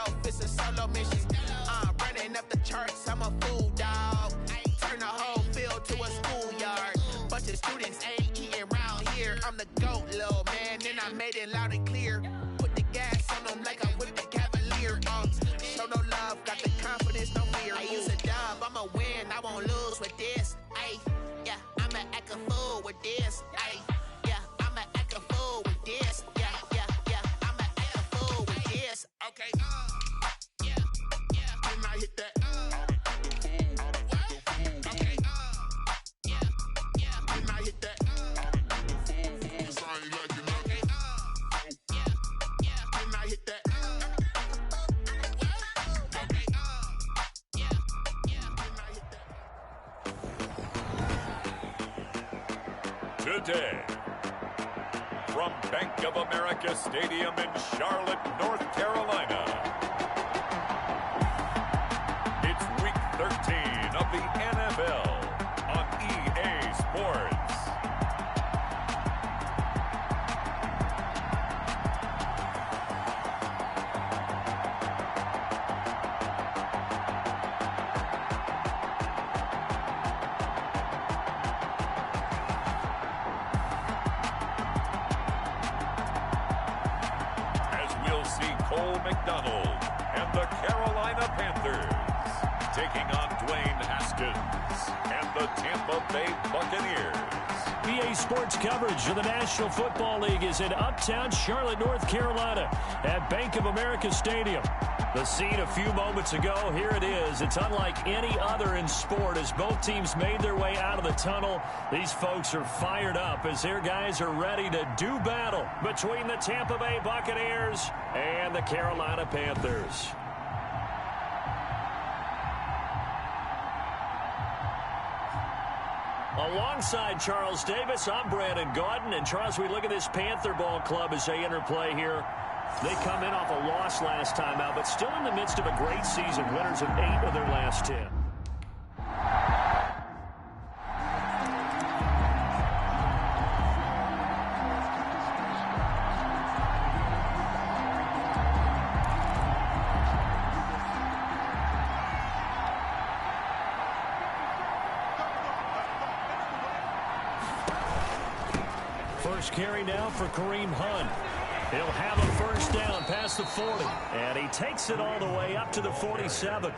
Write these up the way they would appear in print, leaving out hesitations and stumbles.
myself, it's a solo mission. I'm running up the charts, I'm a fool, dog. Turn the whole field to a schoolyard. Bunch of students ain't eating round here. I'm the GOAT, little man, and I made it loud and clear. Put the gas on them like I'm with the Cavalier. Show no love, got the confidence, no fear. I use a dub, I'ma win, I won't lose with this. Ay, yeah, I'ma act a fool with this. Ay, yeah, I'ma act a fool with this. Yeah, yeah, yeah, I'ma act a fool with this. Okay, yeah, yeah, can I hit that? Okay, yeah, yeah, can I hit that? Today, from Bank of America Stadium in Charlotte, North Carolina, it's Week 13 of the NFL on EA Sports. McDonald and the Carolina Panthers taking on Dwayne Haskins and the Tampa Bay Buccaneers. EA Sports coverage of the National Football League is in uptown Charlotte, North Carolina at Bank of America Stadium. The scene a few moments ago, here it is. It's unlike any other in sport as both teams made their way out of the tunnel. These folks are fired up as their guys are ready to do battle between the Tampa Bay Buccaneers and the Carolina Panthers. Alongside Charles Davis, I'm Brandon Gaudin. And Charles, we look at this Panther ball club as they interplay here. They come in off a loss last time out, but still in the midst of a great season. Winners of 8 of their last 10. First carry now for Kareem Hunt. He'll have a first down past the 40. And he takes it all the way up to the 47.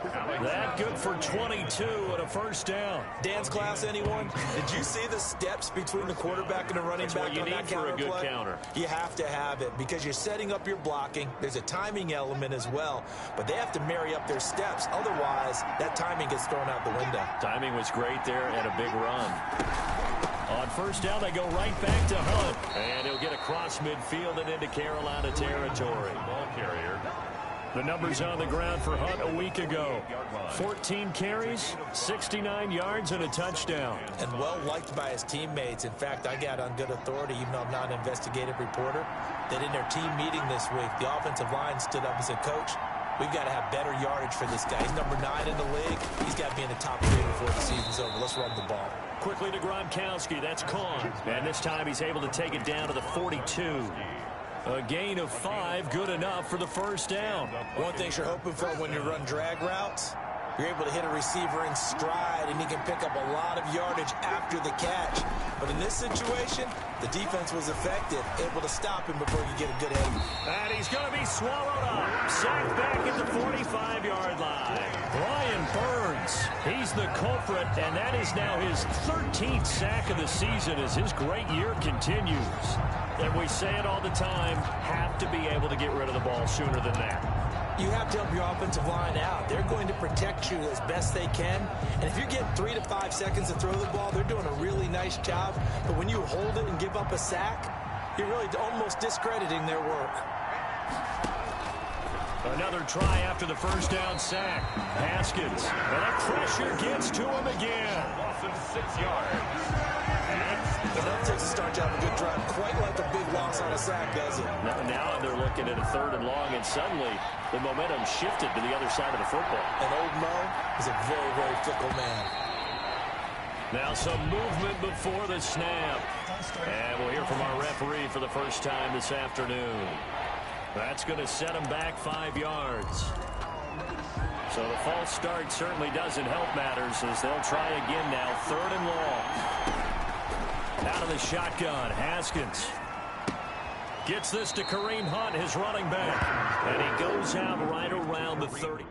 That good for 22 and a first down. Dance class, anyone? Did you see the steps between the quarterback and the running back on that counter play? That's what you need for a good counter. You have to have it because you're setting up your blocking. There's a timing element as well. But they have to marry up their steps. Otherwise, that timing gets thrown out the window. Timing was great there and a big run. On first down, they go right back to Hunt. And he'll get across midfield and into Carolina territory. Ball carrier. The numbers on the ground for Hunt a week ago. 14 carries, 69 yards, and a touchdown. And well-liked by his teammates. In fact, I got on good authority, even though I'm not an investigative reporter, that in their team meeting this week, the offensive line stood up and said, Coach, we've got to have better yardage for this guy. He's number 9 in the league. He's got to be in the top 3 before the season's over. Let's run the ball. Quickly to Gronkowski. That's Kahn. And this time he's able to take it down to the 42. A gain of 5, good enough for the first down. One thing you're hoping for when you run drag routes, you're able to hit a receiver in stride, and he can pick up a lot of yardage after the catch. But in this situation, the defense was effective, able to stop him before you get a good hit. And he's going to be swallowed up. Sacked back at the 45-yard line. Brian Burns, he's the culprit, and that is now his 13th sack of the season as his great year continues. And we say it all the time, have to be able to get rid of the ball sooner than that. You have to help your offensive line out. They're going to protect you as best they can. And if you're getting 3 to 5 seconds to throw the ball, they're doing a really nice job. But when you hold it and give up a sack, you're really almost discrediting their work. Another try after the first down sack. Haskins. And that pressure gets to him again. Loss of 6 yards. Enough takes to start you have a good drive. Quite like a big loss on a sack, does it? Now they're looking at a 3rd and long, and suddenly the momentum shifted to the other side of the football. And old Mo is a very, very fickle man. Now some movement before the snap. And we'll hear from our referee for the first time this afternoon. That's going to set him back 5 yards. So the false start certainly doesn't help matters as they'll try again now. 3rd and long. Out of the shotgun, Haskins. Gets this to Kareem Hunt, his running back. And he goes out right around the 30.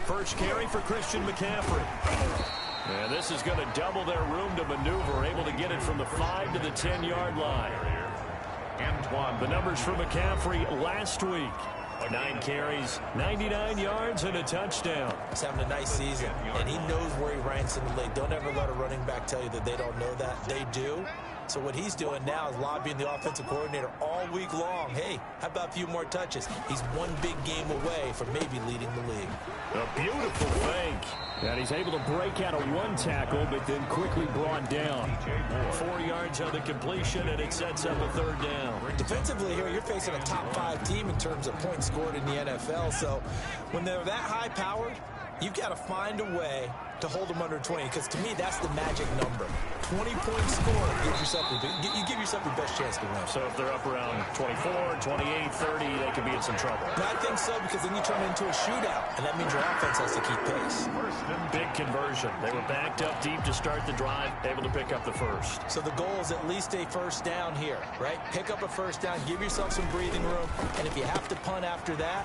First carry for Christian McCaffrey. And this is going to double their room to maneuver, able to get it from the 5 to the 10-yard line. The numbers for McCaffrey last week. 9 carries, 99 yards, and a touchdown. He's having a nice season, and he knows where he ranks in the league. Don't ever let a running back tell you that they don't know that. They do. So what he's doing now is lobbying the offensive coordinator all week long. Hey, how about a few more touches? He's one big game away from maybe leading the league. A beautiful fake. And he's able to break out of 1 tackle, but then quickly brought down. 4 yards on the completion, and it sets up a 3rd down. Defensively here, you're facing a top 5 team in terms of points scored in the NFL. So when they're that high-powered, you've got to find a way to hold them under 20, because to me, that's the magic number. 20 points scored, you give yourself your best chance to win. So if they're up around 24, 28, 30, they could be in some trouble. And I think so, because then you turn it into a shootout, and that means your offense has to keep pace. Big conversion. They were backed up deep to start the drive, able to pick up the first. So the goal is at least a first down here, right? Pick up a first down, give yourself some breathing room, and if you have to punt after that,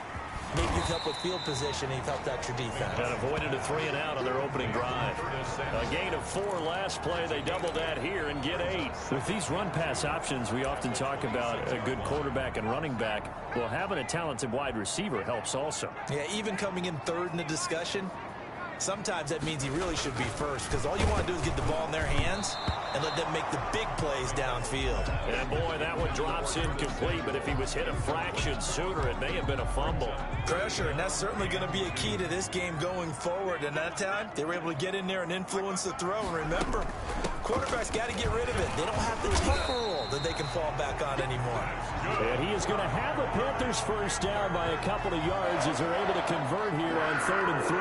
maybe you've helped with field position and you've helped out your defense. And avoided a 3 and out on their opening drive. A gain of 4 last play. They double that here and get 8. With these run-pass options, we often talk about a good quarterback and running back. Well, having a talented wide receiver helps also. Yeah, even coming in 3rd in the discussion, sometimes that means he really should be first, because all you want to do is get the ball in their hands and let them make the big plays downfield. And boy, that one drops incomplete, but if he was hit a fraction sooner, it may have been a fumble. Pressure, and that's certainly going to be a key to this game going forward. And that time, they were able to get in there and influence the throw. And remember, quarterbacks got to get rid of it. They don't have the tucker roll that they can fall back on anymore. And he is going to have the Panthers first down by a couple of yards as they're able to convert here on 3rd and 3.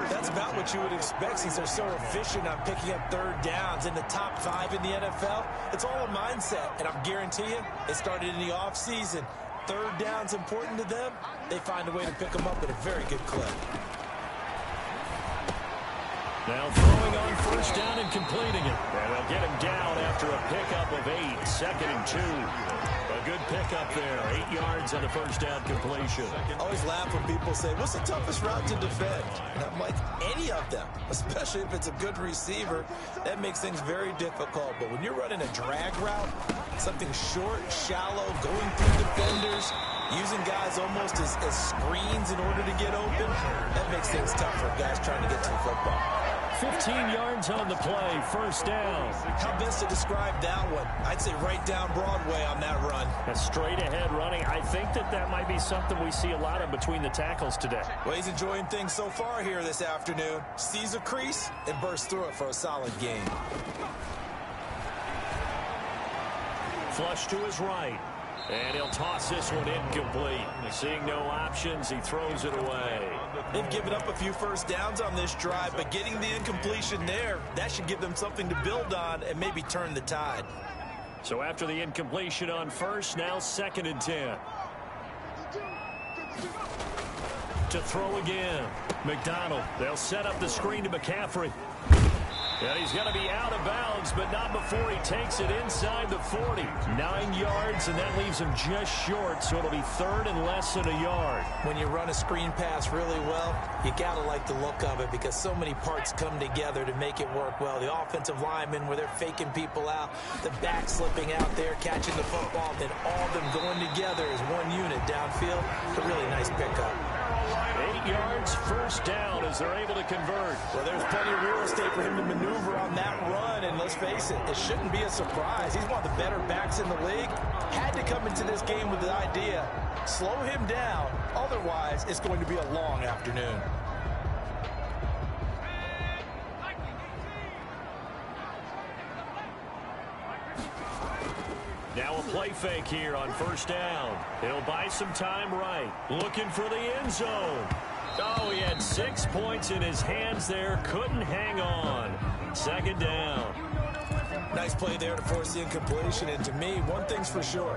That's about what you would expect since they're so efficient on picking up 3rd downs in the top 5 in the NFL. It's all a mindset, and I guarantee you, it started in the offseason. 3rd down's important to them. They find a way to pick them up at a very good clip. Now throwing on first down and completing it. And they'll get him down after a pickup of 8, 2nd and 2. A good pickup there, 8 yards on the first down completion. I always laugh when people say, what's the toughest route to defend? And I'm like, any of them, especially if it's a good receiver. That makes things very difficult. But when you're running a drag route, something short, shallow, going through defenders, using guys almost as screens in order to get open, that makes things tough for guys trying to get to the football. 15 yards on the play, first down. How best to describe that one? I'd say right down Broadway on that run. A straight ahead running. I think that might be something we see a lot of between the tackles today. Well, he's enjoying things so far here this afternoon. Sees a crease and bursts through it for a solid gain. Flush to his right. And he'll toss this one incomplete. Seeing no options, he throws it away. They've given up a few first downs on this drive, but getting the incompletion there, that should give them something to build on and maybe turn the tide. So after the incompletion on first, now 2nd and 10. To throw again. McDonald, they'll set up the screen to McCaffrey. And he's going to be out of bounds, but not before he takes it inside the 40. 9 yards, and that leaves him just short, so it'll be 3rd and less than a yard. When you run a screen pass really well, you got to like the look of it because so many parts come together to make it work well. The offensive linemen, where they're faking people out, the back slipping out there, catching the football, then all of them going together as one unit downfield. It's a really nice pickup. 8 yards, first down as they're able to convert. Well, there's plenty of real estate for him to maneuver on that run, and let's face it, it shouldn't be a surprise. He's one of the better backs in the league. Had to come into this game with the idea, slow him down, otherwise it's going to be a long afternoon. Now a play fake here on first down. He'll buy some time right. Looking for the end zone. Oh, he had 6 points in his hands there. Couldn't hang on. Second down. Nice play there to force the incompletion. And to me, one thing's for sure.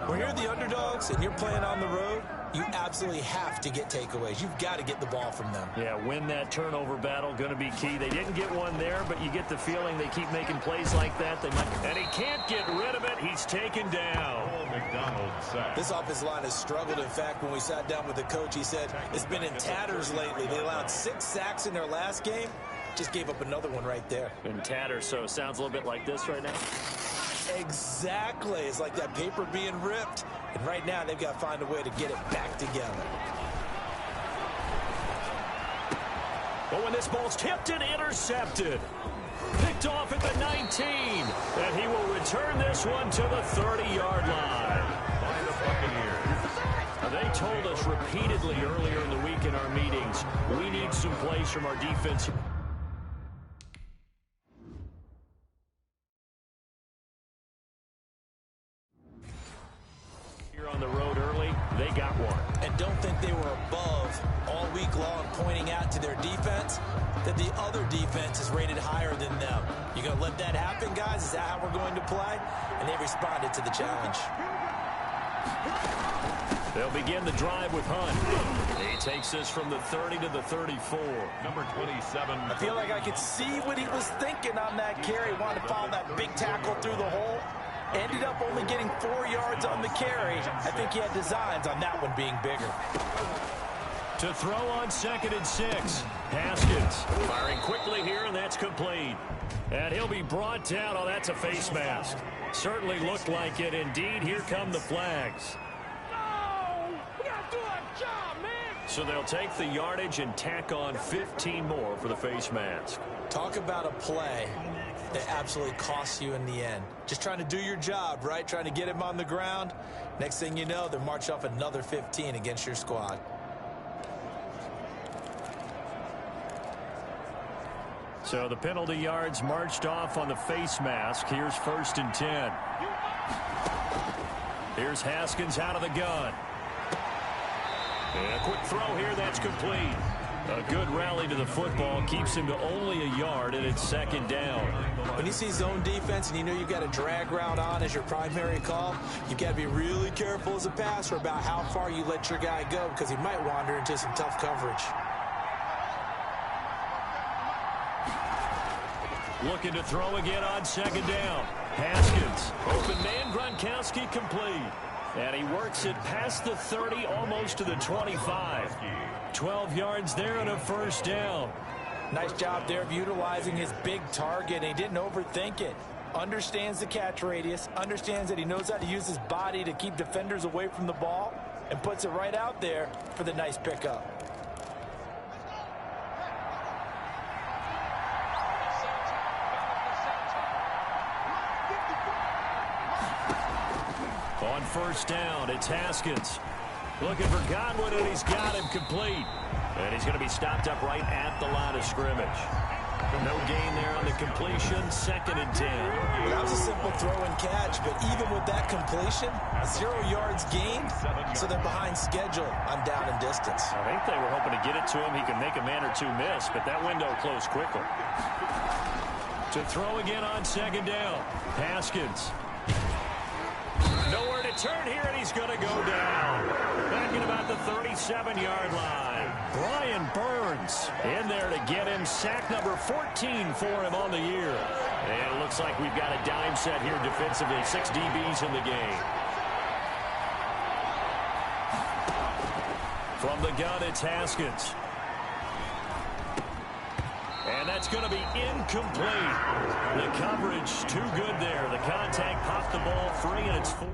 When you're the underdogs and you're playing on the road, you absolutely have to get takeaways. You've got to get the ball from them. Yeah, win that turnover battle, going to be key. They didn't get one there, but you get the feeling they keep making plays like that. And he can't get rid of it. He's taken down. This offensive line has struggled. In fact, when we sat down with the coach, he said it's been in tatters lately. They allowed 6 sacks in their last game. Just gave up another one right there. In tatters, so it sounds a little bit like this right now. Exactly. It's like that paper being ripped. And right now, they've got to find a way to get it back together. But when this ball's tipped and intercepted, picked off at the 19, and he will return this one to the 30-yard line. By the Buccaneers. Now, they told us repeatedly earlier in the week in our meetings, we need some plays from our defense. On the road early, they got one. And don't think they were above all week long, pointing out to their defense that the other defense is rated higher than them. You going to let that happen, guys? Is that how we're going to play? And they responded to the challenge. They'll begin the drive with Hunt. He takes this from the 30 to the 34. Number 27. I feel like I could see what he was thinking on that carry. Wanted to follow that big tackle through the hole. Ended up only getting 4 yards on the carry. I think he had designs on that one being bigger. To throw on 2nd and 6. Haskins firing quickly here, and that's complete. And he'll be brought down. Oh, that's a face mask. Certainly looked like it. Indeed, here come the flags. No! We gotta do our job, man! So they'll take the yardage and tack on 15 more for the face mask. Talk about a play that absolutely costs you in the end. Just trying to do your job, right? Trying to get him on the ground. Next thing you know, they're marching off another 15 against your squad. So the penalty yards marched off on the face mask. Here's 1st and 10. Here's Haskins out of the gun. And a quick throw here, that's complete. A good rally to the football keeps him to only a yard, and it's 2nd down. When you see zone defense and you know you've got a drag route on as your primary call, you've got to be really careful as a passer about how far you let your guy go because he might wander into some tough coverage. Looking to throw again on 2nd down. Haskins, open man, Gronkowski complete. And he works it past the 30, almost to the 25. 12 yards there and a 1st down. Nice job there of utilizing his big target. He didn't overthink it. Understands the catch radius, understands that he knows how to use his body to keep defenders away from the ball, and puts it right out there for the nice pickup. On 1st down, it's Haskins. Looking for Godwin, and he's got him complete. And he's going to be stopped up right at the line of scrimmage. No gain there on the completion, 2nd and 10. Well, that was a simple throw and catch, but even with that completion, 0 yards gained, so they're behind schedule on down and distance. I think they were hoping to get it to him. He could make a man or two miss, but that window closed quickly. To throw again on 2nd down, Haskins. Nowhere to turn here, and he's going to go down. Back at about the 37-yard line. Brian Burns in there to get him. Sack number 14 for him on the year. And it looks like we've got a dime set here defensively. 6 DBs in the game. From the gun, it's Haskins. And that's going to be incomplete. The coverage too good there. The contact popped the ball free, and it's 4.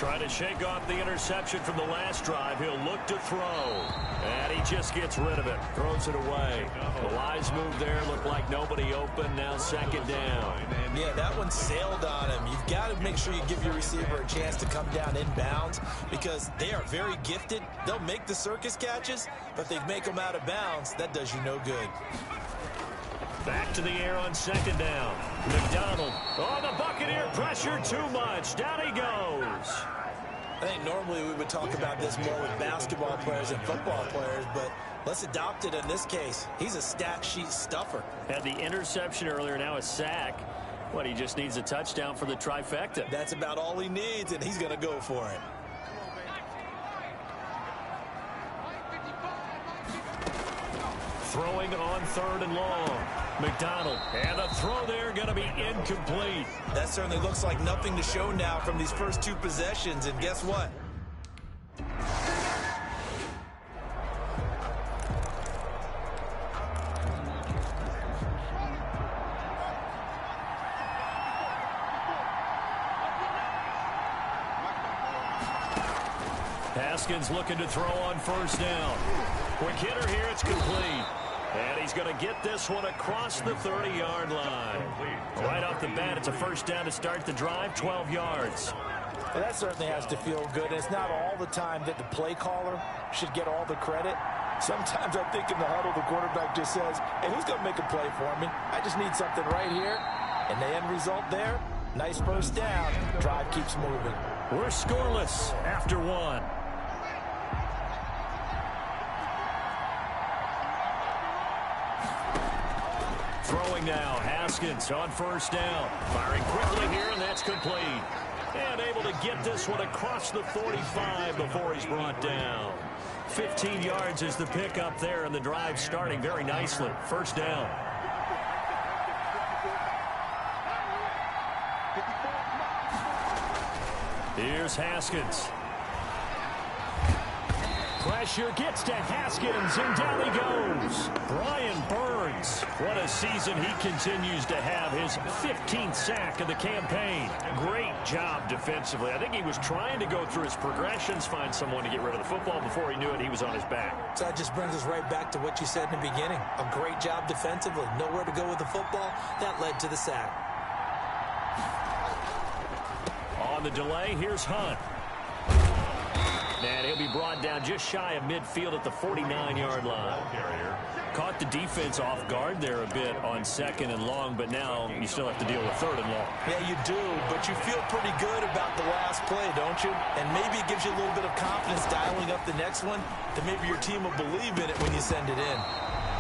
Trying to shake off the interception from the last drive. He'll look to throw. And he just gets rid of it. Throws it away. The wise move there. Looked like nobody open. Now second down. Yeah, that one sailed on him. You've got to make sure you give your receiver a chance to come down inbounds because they are very gifted. They'll make the circus catches, but if they make them out of bounds, that does you no good. Back to the air on second down. McDonald. Oh, the Buccaneer pressure too much. Down he goes. I think normally we would talk about this more with basketball players and football players, but let's adopt it in this case. He's a stat sheet stuffer. Had the interception earlier, now a sack. What, he just needs a touchdown for the trifecta. That's about all he needs, and he's going to go for it. Throwing on third and long. McDonald. And the throw there going to be incomplete. That certainly looks like nothing to show now from these first two possessions. And guess what? Haskins looking to throw on first down. Quick hitter here. It's complete. And he's going to get this one across the 30-yard line. Right off the bat, it's a first down to start the drive, 12 yards. Well, that certainly has to feel good. And it's not all the time that the play caller should get all the credit. Sometimes I think in the huddle, the quarterback just says, hey, who's going to make a play for me? I just need something right here. And the end result there, nice first down. Drive keeps moving. We're scoreless after one. Throwing now, Haskins on first down. Firing quickly here, and that's complete. And able to get this one across the 45 before he's brought down. 15 yards is the pickup there, and the drive starting very nicely. First down. Here's Haskins. Pressure gets to Haskins, and down he goes. Brian Burns. What a season he continues to have. His 15th sack of the campaign. Great job defensively. I think he was trying to go through his progressions, find someone to get rid of the football. Before he knew it, he was on his back. So that just brings us right back to what you said in the beginning. A great job defensively. Nowhere to go with the football. That led to the sack. On the delay, here's Hunt. And he'll be brought down just shy of midfield at the 49-yard line. Caught the defense off guard there a bit on second and long, but now you still have to deal with third and long. Yeah, you do, but you feel pretty good about the last play, don't you? And maybe it gives you a little bit of confidence dialing up the next one that maybe your team will believe in it when you send it in.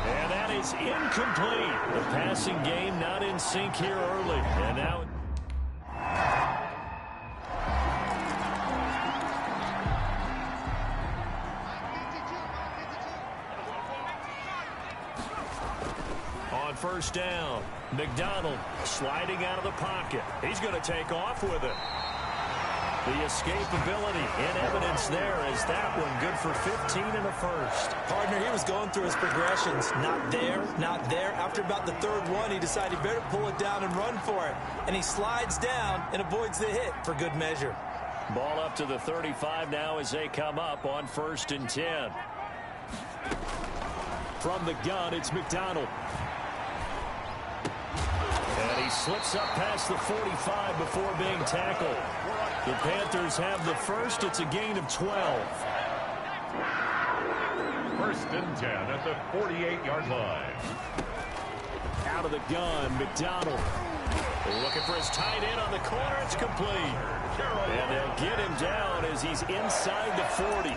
And that is incomplete. The passing game not in sync here early. And now... On first down, McDonald sliding out of the pocket. He's going to take off with it. The escapability in evidence there as that one good for 15 in the first. Partner, he was going through his progressions. Not there, not there. After about the third one, he decided he better pull it down and run for it. And he slides down and avoids the hit for good measure. Ball up to the 35 now as they come up on first and 10. From the gun, it's McDonald. And he slips up past the 45 before being tackled. The Panthers have the first. It's a gain of 12. First and 10 at the 48-yard line. Out of the gun, McDonald. Looking for his tight end on the corner. It's complete. And they'll get him down as he's inside the 40.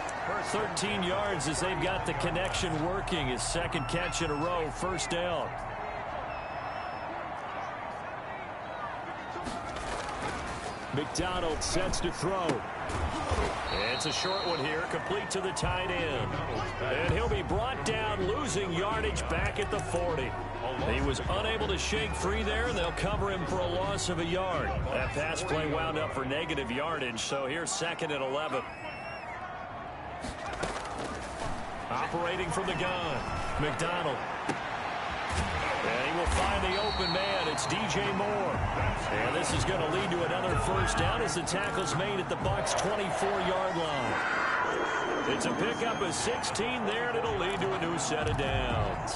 13 yards as they've got the connection working. His second catch in a row. First down. McDonald sets to throw. It's a short one here, complete to the tight end. And he'll be brought down, losing yardage back at the 40. He was unable to shake free there, and they'll cover him for a loss of a yard. That pass play wound up for negative yardage, so here's second and 11. Operating from the gun, McDonald. And he will find the open man. It's DJ Moore. And this is going to lead to another first down as the tackle's made at the Bucs' 24-yard line. It's a pickup of 16 there, and it'll lead to a new set of downs.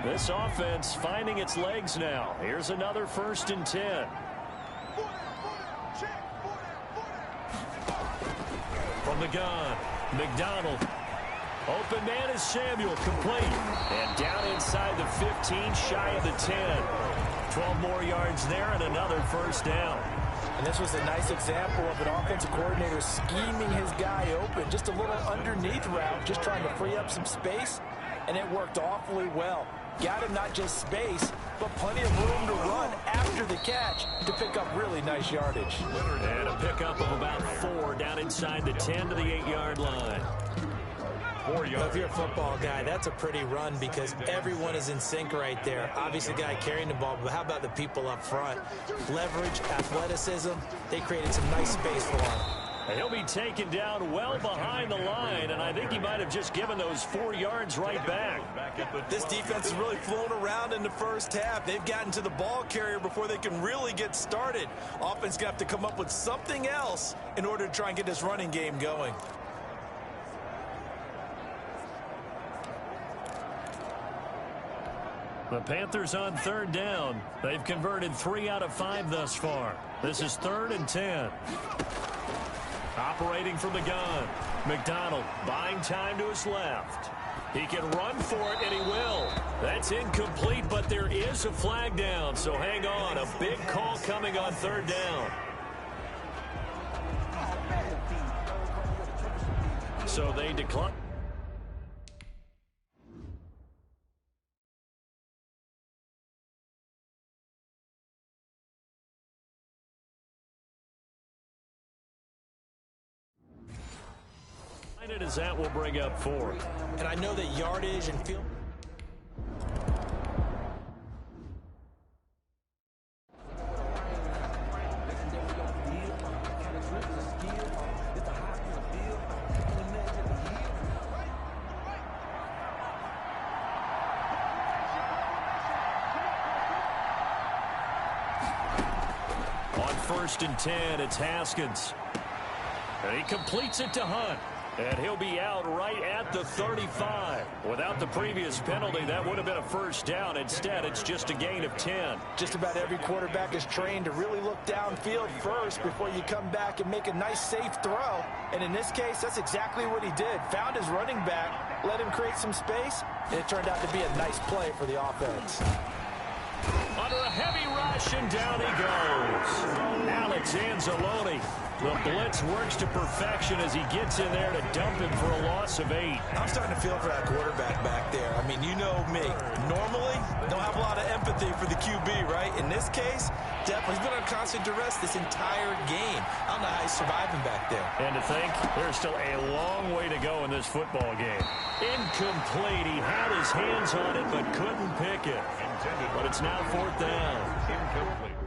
This offense finding its legs now. Here's another 1st and 10. From the gun, McDonald. Open man is Samuel, complete. And down inside the 15, shy of the 10. 12 more yards there and another first down. And this was a nice example of an offensive coordinator scheming his guy open. Just a little underneath route, just trying to free up some space. And it worked awfully well. Got him not just space, but plenty of room to run after the catch to pick up really nice yardage. And a pickup of about 4 down inside the 10 to the 8-yard line. Well, if you're a football guy, that's a pretty run because everyone is in sync right there. Obviously, the guy carrying the ball, but how about the people up front? Leverage, athleticism, they created some nice space for him. He'll be taken down well behind the line, and I think he might have just given those 4 yards right back. This defense has really flown around in the first half. They've gotten to the ball carrier before they can really get started. Offense going to have to come up with something else in order to try and get this running game going. The Panthers on 3rd down. They've converted 3 out of 5 thus far. This is 3rd and 10. Operating from the gun. McDonald buying time to his left. He can run for it, and he will. That's incomplete, but there is a flag down, so hang on. A big call coming on 3rd down. So they decline. As that will bring up 4. And I know that yardage and field. On 1st and 10, it's Haskins. And he completes it to Hunt. And he'll be out right at the 35. Without the previous penalty, that would have been a first down. Instead, it's just a gain of 10. Just about every quarterback is trained to really look downfield first before you come back and make a nice, safe throw. And in this case, that's exactly what he did. Found his running back, let him create some space, and it turned out to be a nice play for the offense. Under a heavy rush, and down he goes. Alex Anzalone. The blitz works to perfection as he gets in there to dump him for a loss of 8. I'm starting to feel for that quarterback back there. I mean, you know me. Normally, don't have a lot of empathy for the QB, right? In this case, definitely he's been on constant duress this entire game. I don't know how he's surviving back there. And to think, there's still a long way to go in this football game. Incomplete. He had his hands on it but couldn't pick it. But it's now 4th down. Incomplete.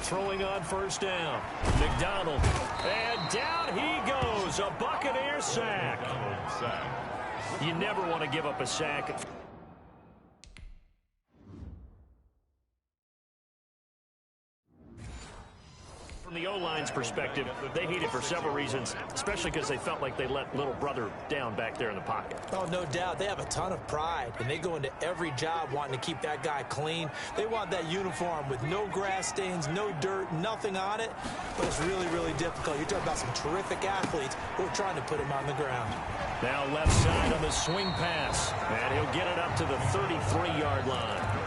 Throwing on 1st down. McDonald. And down he goes. A Buccaneer sack. You never want to give up a sack. From the O-line's perspective, they hate it for several reasons, especially because they felt like they let little brother down back there in the pocket. Oh, no doubt. They have a ton of pride, and they go into every job wanting to keep that guy clean. They want that uniform with no grass stains, no dirt, nothing on it, but it's really, really difficult. You're talking about some terrific athletes who are trying to put him on the ground. Now left side on the swing pass, and he'll get it up to the 33-yard line.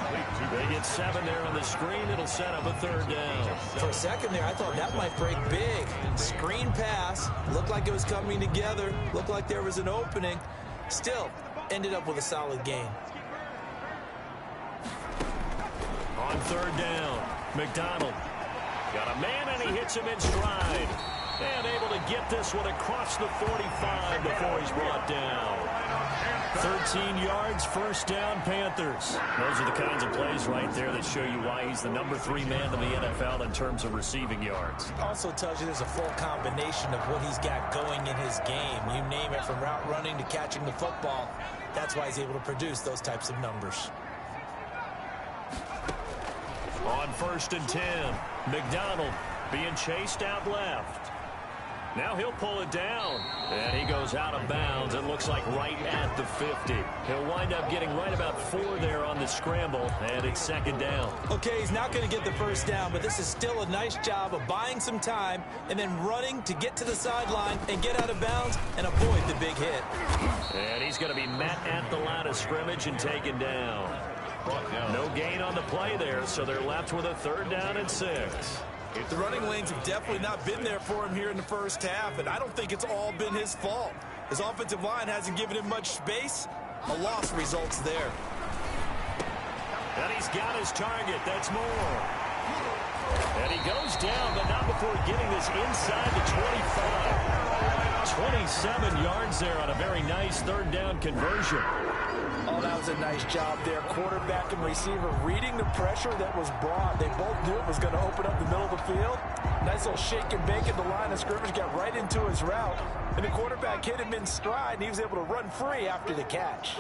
They get 7 there on the screen. It'll set up a 3rd down. For a second there, I thought that might break big. Screen pass. Looked like it was coming together. Looked like there was an opening. Still, ended up with a solid gain. On 3rd down, McDonald got a man, and he hits him in stride. And able to get this one across the 45 before he's brought down. 13 yards, first down, Panthers. Those are the kinds of plays right there that show you why he's the #3 man in the NFL in terms of receiving yards. Also tells you there's a full combination of what he's got going in his game. You name it, from route running to catching the football. That's why he's able to produce those types of numbers. On 1st and 10, McDonald being chased out left. Now he'll pull it down, and he goes out of bounds. It looks like right at the 50. He'll wind up getting right about 4 there on the scramble, and it's 2nd down. Okay, he's not going to get the first down, but this is still a nice job of buying some time and then running to get to the sideline and get out of bounds and avoid the big hit. And he's going to be met at the line of scrimmage and taken down. No gain on the play there, so they're left with a 3rd down and 6. The running lanes have definitely not been there for him here in the first half, and I don't think it's all been his fault. His offensive line hasn't given him much space. A loss results there. And he's got his target. That's more. And he goes down, but not before getting this inside the 25. 27 yards there on a very nice 3rd down conversion. Oh, that was a nice job there. Quarterback and receiver reading the pressure that was brought. They both knew it was going to open up the middle of the field. Nice little shake and bake at the line of scrimmage, got right into his route. And the quarterback hit him in stride, and he was able to run free after the catch.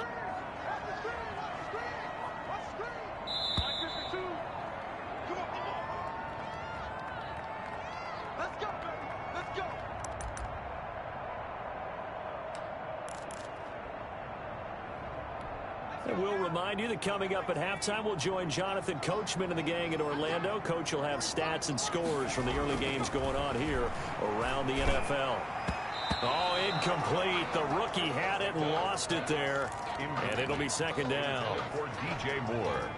And we'll remind you that coming up at halftime, we'll join Jonathan Coachman and the gang in Orlando. Coach will have stats and scores from the early games going on here around the NFL. Oh, incomplete. The rookie had it and lost it there. And it'll be 2nd down. For DJ Moore.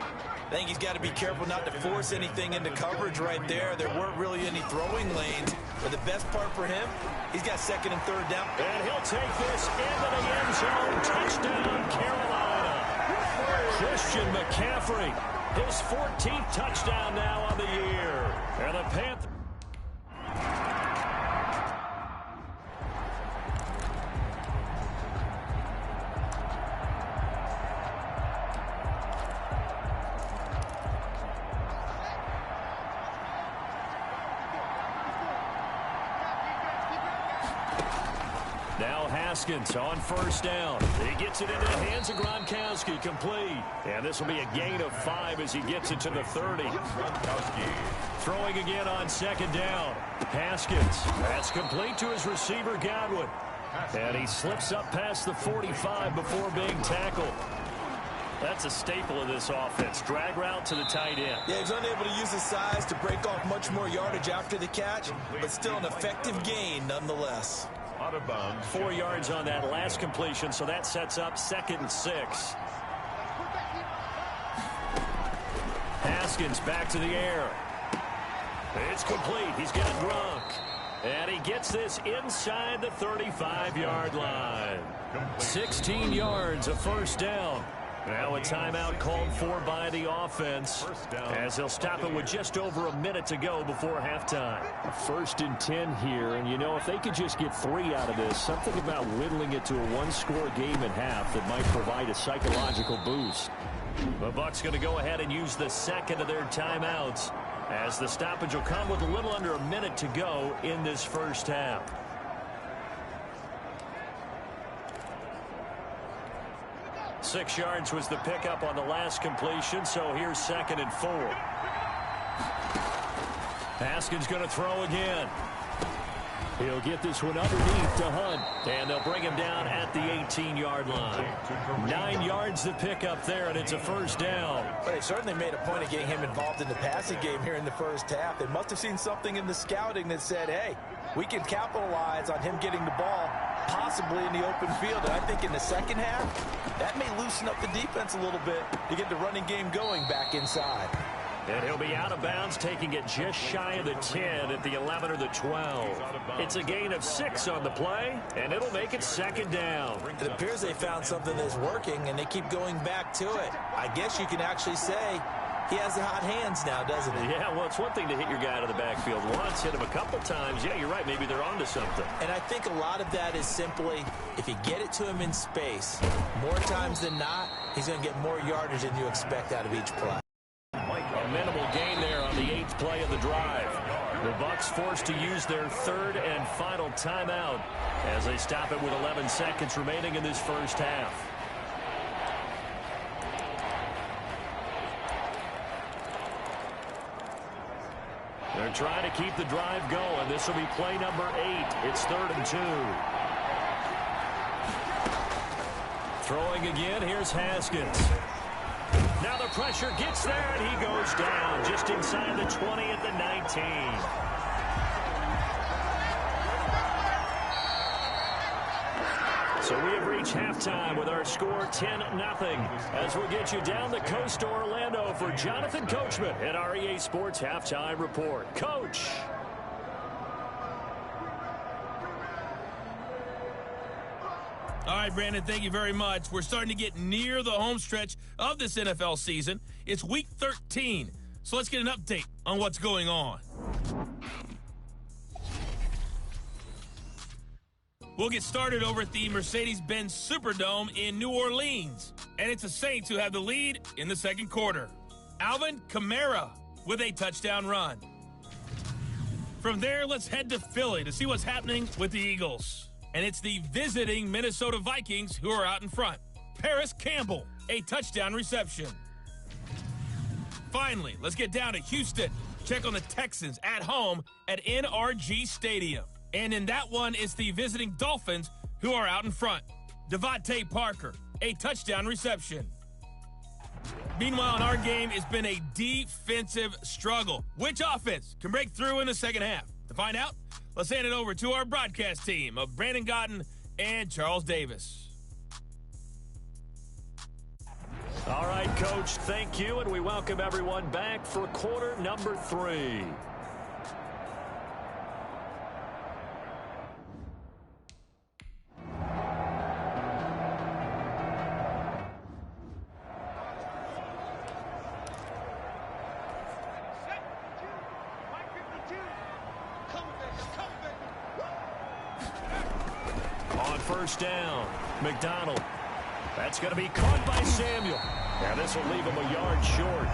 I think he's got to be careful not to force anything into coverage right there. There weren't really any throwing lanes. But the best part for him, he's got 2nd and 3rd down. And he'll take this into the end zone. Touchdown, Carolina. Christian McCaffrey, his 14th touchdown now on the year. And the Panthers. Now Haskins on 1st down. He gets it into the hands of Gronkowski, complete. And this will be a gain of 5 as he gets it to the 30. Throwing again on 2nd down. Haskins, that's complete to his receiver, Godwin. And he slips up past the 45 before being tackled. That's a staple of this offense. Drag route to the tight end. Yeah, he's unable to use his size to break off much more yardage after the catch, but still an effective gain nonetheless. Out of bounds. 4 yards on that last completion, so that sets up 2nd and 6. Haskins back to the air. It's complete. He's got Gronk. And he gets this inside the 35-yard line. 16 yards, a 1st down. Now a timeout called for by the offense as they'll stop it with just over a minute to go before halftime. 1st and 10 here, and you know, if they could just get 3 out of this, something about whittling it to a 1-score game at half that might provide a psychological boost. The Bucs going to go ahead and use the 2nd of their timeouts as the stoppage will come with a little under a minute to go in this first half. Six yards was the pickup on the last completion, so here's 2nd and 4. Haskins going to throw again. He'll get this one underneath to Hunt, and they'll bring him down at the 18-yard line. 9 yards to pick up there, and it's a 1st down. But they certainly made a point of getting him involved in the passing game here in the first half. They must have seen something in the scouting that said, hey, we can capitalize on him getting the ball possibly in the open field. And I think in the second half, that may loosen up the defense a little bit to get the running game going back inside. And he'll be out of bounds, taking it just shy of the 10 at the 11 or the 12. It's a gain of 6 on the play, and it'll make it 2nd down. It appears they found something that's working, and they keep going back to it. I guess you can actually say he has the hot hands now, doesn't he? Yeah, well, it's one thing to hit your guy out of the backfield once, hit him a couple times. Yeah, you're right. Maybe they're onto something. And I think a lot of that is simply, if you get it to him in space, more times than not, he's going to get more yardage than you expect out of each play. A minimal gain there on the 8th play of the drive. The Bucs forced to use their 3rd and final timeout as they stop it with 11 seconds remaining in this first half. They're trying to keep the drive going. This will be play number 8. It's 3rd and 2. Throwing again, here's Haskins. Now the pressure gets there, and he goes down just inside the 20 at the 19. So we have reached halftime with our score 10-0 as we'll get you down the coast to Orlando for Jonathan Coachman at our EA Sports Halftime Report. Coach. All right, Brandon, thank you very much. We're starting to get near the home stretch of this NFL season. It's Week 13, so let's get an update on what's going on. We'll get started over at the Mercedes-Benz Superdome in New Orleans, and it's the Saints who have the lead in the second quarter. Alvin Kamara with a touchdown run. From there, let's head to Philly to see what's happening with the Eagles. And it's the visiting Minnesota Vikings who are out in front. Paris Campbell, a touchdown reception. Finally, let's get down to Houston. Check on the Texans at home at NRG Stadium. And in that one, it's the visiting Dolphins who are out in front. Devontae Parker, a touchdown reception. Meanwhile, in our game, it's been a defensive struggle. Which offense can break through in the second half? To find out, let's hand it over to our broadcast team of Brandon Gotten and Charles Davis. All right, Coach, thank you, and we welcome everyone back for quarter number 3. First down, McDonald. That's going to be caught by Samuel. Now this will leave him a yard short.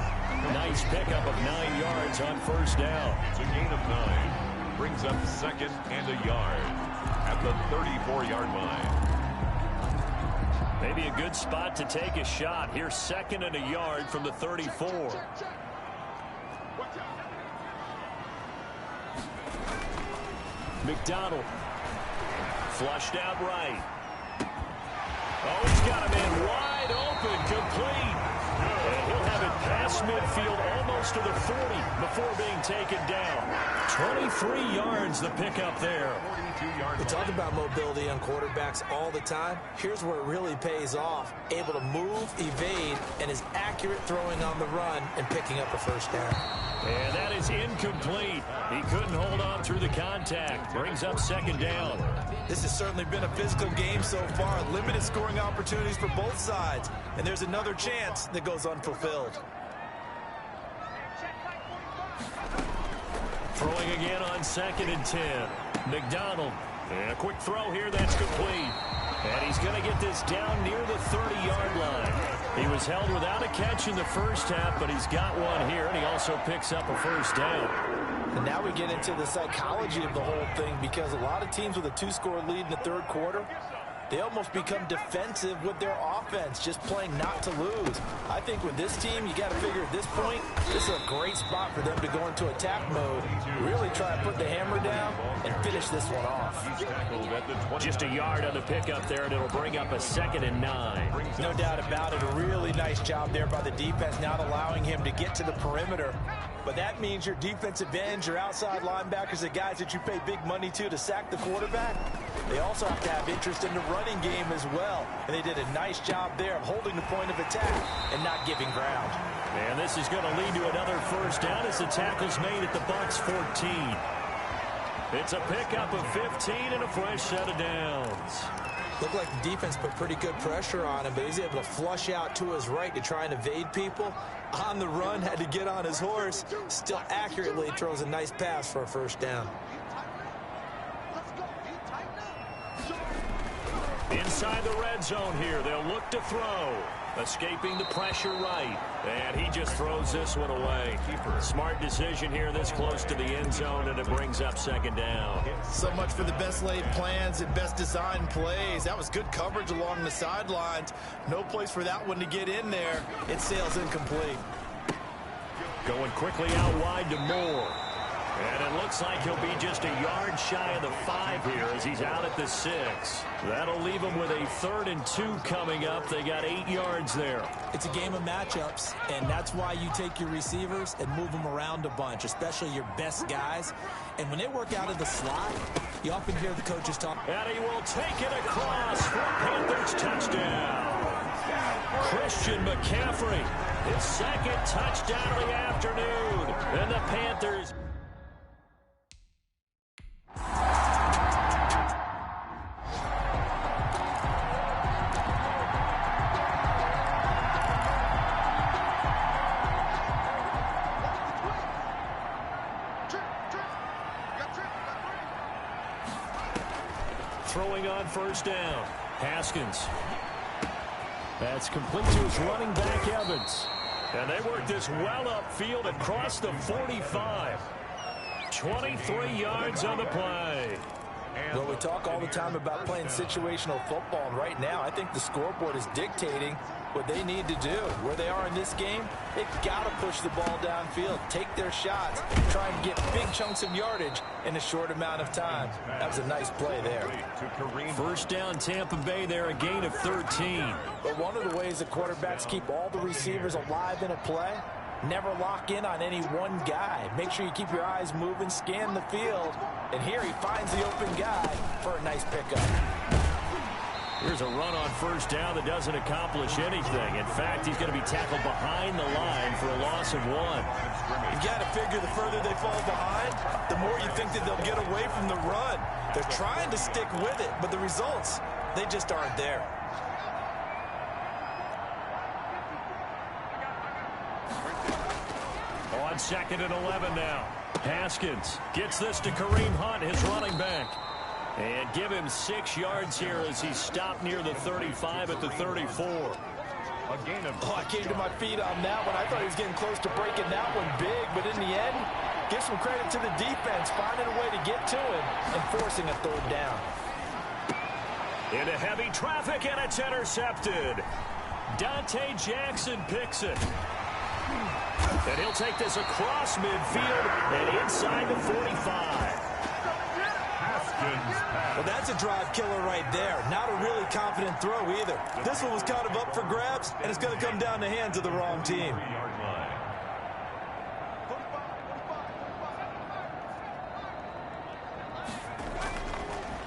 Nice pickup of 9 yards on first down. It's a gain of 9. Brings up 2nd and a yard at the 34-yard line. Maybe a good spot to take a shot. Here's 2nd and a yard from the 34. McDonald. Flushed out right. Oh, he's got him in wide open, complete. And he'll have it past midfield almost to the 40 before being taken down. 23 yards the pickup there. We talk about mobility on quarterbacks all the time. Here's where it really pays off. Able to move, evade, and is accurate throwing on the run and picking up a first down. And that is incomplete. He couldn't hold on through the contact. Brings up 2nd down. This has certainly been a physical game so far. Limited scoring opportunities for both sides. And there's another chance that goes unfulfilled. Throwing again on 2nd and 10. McDonald. And a quick throw here that's complete. And he's going to get this down near the 30-yard line. He was held without a catch in the first half, but he's got one here, and he also picks up a first down. And now we get into the psychology of the whole thing, because a lot of teams with a 2-score lead in the third quarter, they almost become defensive with their offense, just playing not to lose. I think with this team, you got to figure at this point, this is a great spot for them to go into attack mode, really try and put the hammer down and finish this one off. Just a yard on the pickup there, and it'll bring up a 2nd and 9. No doubt about it. A really nice job there by the defense, not allowing him to get to the perimeter. But that means your defensive ends, your outside linebackers, the guys that you pay big money to sack the quarterback, they also have to have interest in the running game as well. And they did a nice job there of holding the point of attack and not giving ground. And this is going to lead to another first down as the tackle's made at the Bucs 14. It's a pickup of 15 and a fresh set of downs. Looked like the defense put pretty good pressure on him, but he's able to flush out to his right to try and evade people. On the run, had to get on his horse. Still accurately throws a nice pass for a first down. Inside the red zone here, they'll look to throw. Escaping the pressure right. And he just throws this one away. Smart decision here this close to the end zone, and it brings up second down. So much for the best laid plans and best designed plays. That was good coverage along the sidelines. No place for that one to get in there. It sails incomplete. Going quickly out wide to Moore. And it looks like he'll be just a yard shy of the 5 here as he's out at the 6. That'll leave him with a 3rd and 2 coming up. They got 8 yards there. It's a game of matchups, and that's why you take your receivers and move them around a bunch, especially your best guys. And when they work out of the slot, you often hear the coaches talk. And he will take it across for Panthers touchdown. Christian McCaffrey, his 2nd touchdown of the afternoon. And the Panthers... Throwing on first down. Haskins. That's complete to his running back, Evans. And they work this well upfield across the 45. 23 yards on the play. Well, we talk all the time about playing situational football, and right now I think the scoreboard is dictating what they need to do. Where they are in this game, they've got to push the ball downfield, take their shots, try and get big chunks of yardage in a short amount of time. That was a nice play there. First down, Tampa Bay there, a gain of 13. But one of the ways the quarterbacks keep all the receivers alive in a play, never lock in on any one guy. Make sure you keep your eyes moving, scan the field, and here he finds the open guy for a nice pickup. Here's a run on first down that doesn't accomplish anything. In fact, he's going to be tackled behind the line for a loss of 1. You've got to figure the further they fall behind, the more you think that they'll get away from the run. They're trying to stick with it, but the results, they just aren't there. On 2nd and 11 now. Haskins gets this to Kareem Hunt, his running back. And give him 6 yards here as he stopped near the 35 at the 34. I came to my feet on that one. I thought he was getting close to breaking that one big, but in the end, give some credit to the defense, finding a way to get to him and forcing a 3rd down. Into heavy traffic, and it's intercepted. Dante Jackson picks it. And he'll take this across midfield and inside the 45. Well, that's a drive killer right there. Not a really confident throw either. This one was kind of up for grabs, and it's going to come down the hands of the wrong team.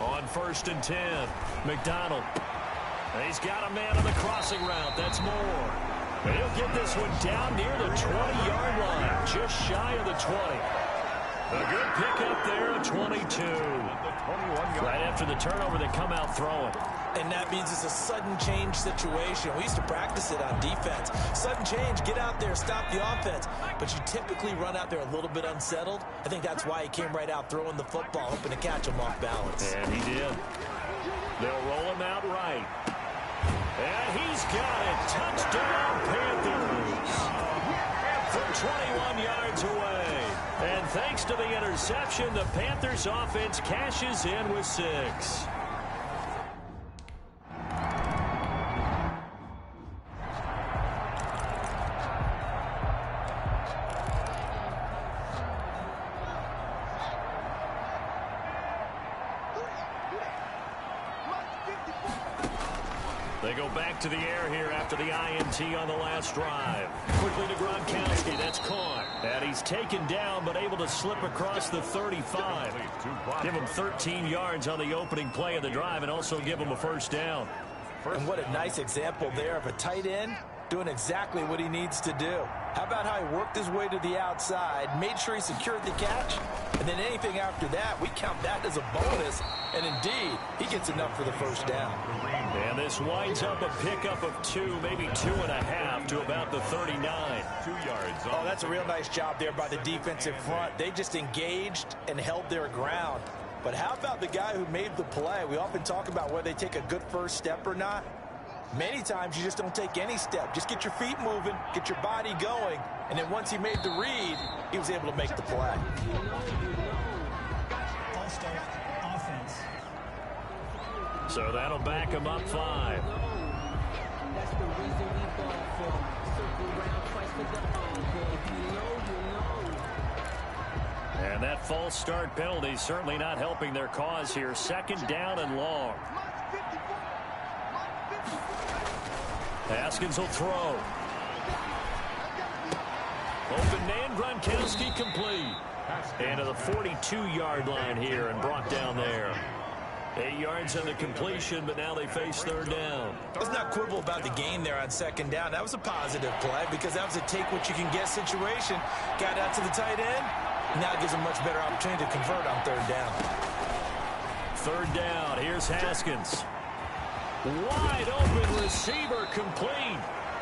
On 1st and 10, McDonald. He's got a man on the crossing route. That's Moore. And he'll get this one down near the 20-yard line, just shy of the 20. A good pickup there, a 22. Right after the turnover, they come out throwing. And that means it's a sudden change situation. We used to practice it on defense. Sudden change, get out there, stop the offense. But you typically run out there a little bit unsettled. I think that's why he came right out throwing the football, hoping to catch him off balance. And he did. They'll roll him out right. And he's got it. Touchdown, Panthers. From 21 yards away. And thanks to the interception, the Panthers offense cashes in with 6. They go back to the air here after the INT on the last drive. Quickly to Gronkowski. That's caught. And he's taken down but able to slip across the 35. Give him 13 yards on the opening play of the drive and also give him a first down. And what a nice example there of a tight end doing exactly what he needs to do. How about how he worked his way to the outside, made sure he secured the catch, and then anything after that, we count that as a bonus And indeed, he gets enough for the first down. And this winds up a pickup of 2, maybe 2.5 to about the 39. 2 yards. Oh, that's a real nice job there by the defensive front. They just engaged and held their ground. But how about the guy who made the play? We often talk about whether they take a good first step or not. Many times you just don't take any step. Just get your feet moving, get your body going, and then once he made the read, he was able to make the play. So that'll back him up 5. And that false start penalty certainly not helping their cause here. 2nd down and long. Haskins will throw. Open man, Gronkowski complete. And to the 42-yard line here and brought down there. 8 yards on the completion, but now they face 3rd down. Let's not quibble about the gain there on 2nd down. That was a positive play because that was a take-what-you-can-get situation. Got out to the tight end. Now it gives them a much better opportunity to convert on 3rd down. 3rd down. Here's Haskins. Wide open receiver complete.